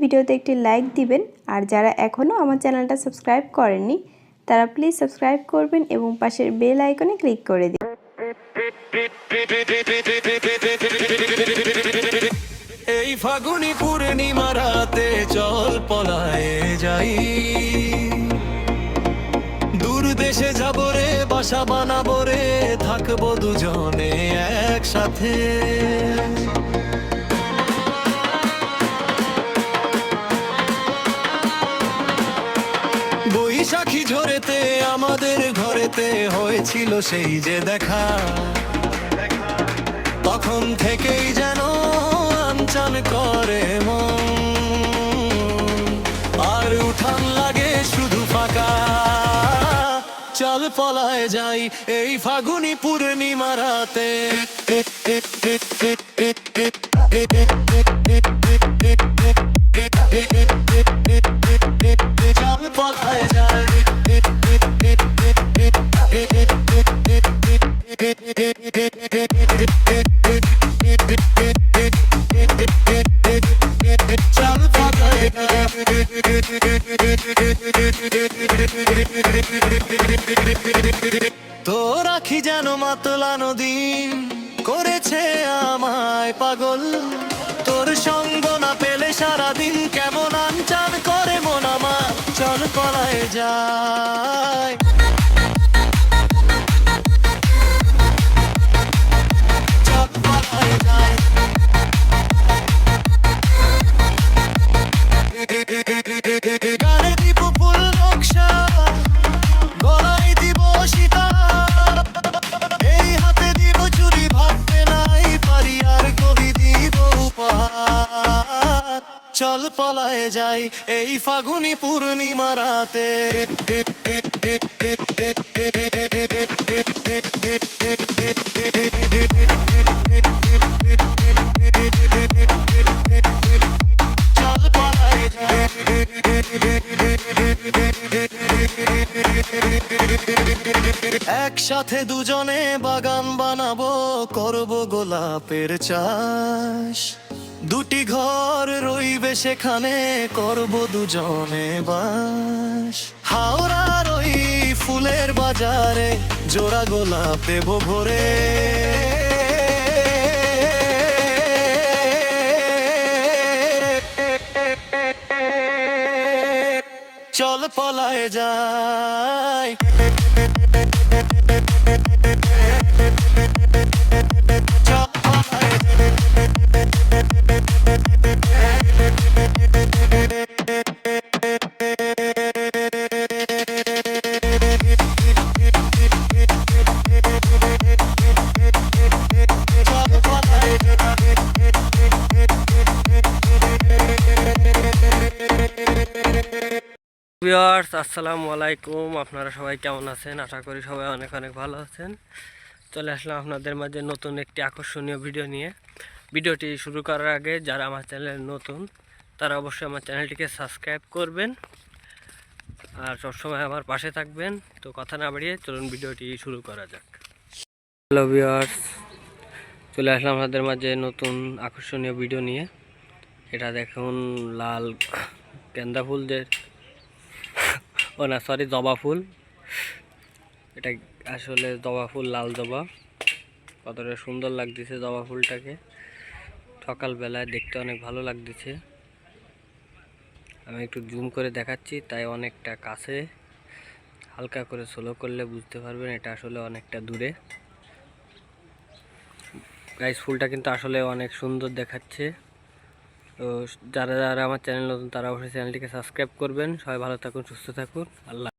ভিডিওতে একটি লাইক দিবেন। আর যারা এখনও আমার চ্যানেলটা সাবস্ক্রাইব করেননি তারা প্লিজ সাবস্ক্রাইব করবেন এবং পাশের বেল আইকনে ক্লিক করে দিন। এই ফাগুনি পূর্ণিমা রাতে চল পলায়ে যাই, দূর দেশে যাব রে, বাসা বানাবো রে, থাকবো দুজনে একসাথে। বৈশাখী ঝরেতে আমাদের ঘরেতে হয়েছিল সেই যে দেখা, তখন থেকেই যেন আনচান করে মন, আর উঠান লাগে শুধু ফাঁকা। চল পলায় যাই এই ফাগুনি পূর্ণিমা রাতে, চল পলায় যাই। তো রাখি যেন মাতলানো দিন করেছে আমায় পাগল, তোর সঙ্গ না পেলে সারাদিন কেমন আনচান করে মন আমার। চল পলায় যায় গানে দিব ফুল নকশা, গলায় দিব সীতা, এই হাতে দিব চুরি, ভাবতে নাই পারি আর কবি দিব উপহার। চল পলায় যাই এই ফাগুনি পূর্ণিমা রাতে, একসাথে দুজনে বাগান বানাবো, করব গোলাপের চাষ, দুটি ঘর রইবে সেখানে, করব দুজনে বাস। হাওড়ার ওই ফুলের বাজারে জোড়া গোলাপ দেব ভরে, চল পলায় যাই। ভিউয়ার্স আসসালামু আলাইকুম, আপনারা সবাই কেমন আছেন? আশা করি সবাই অনেক অনেক ভালো আছেন। চলে আসলাম আপনাদের মাঝে নতুন একটি আকর্ষণীয় ভিডিও নিয়ে। ভিডিওটি শুরু করার আগে যারা আমার চ্যানেলে নতুন তারা অবশ্যই আমার চ্যানেলটিকে সাবস্ক্রাইব করবেন আর সবসময় আমার পাশে থাকবেন। তো কথা না বাড়িয়ে চলুন ভিডিওটি শুরু করা যাক। হ্যালো ভিউয়ার্স, চলে আসলাম আপনাদের মাঝে নতুন আকর্ষণীয় ভিডিও নিয়ে। এটা দেখুন লাল গেন্দা ফুলদের জবা ফুল। এটা আসলে জবা ফুল, লাল জবা। কতটা সুন্দর লাগতেছে জবা ফুলটাকে, সকালবেলায় দেখতে অনেক ভালো লাগতেছে। আমি একটু জুম করে দেখাচ্ছি, তাই অনেকটা কাছে, হালকা করে স্লো করলে বুঝতে পারবেন এটা আসলে অনেকটা দূরে। গাইস ফুলটা কিন্তু আসলে অনেক সুন্দর দেখাচ্ছে। তো যারা যারা আমার চ্যানেল নতুন তারা অবশ্যই চ্যানেলটিকে সাবস্ক্রাইব করবেন। সবাই ভালো থাকুন, সুস্থ থাকুন, আল্লাহ।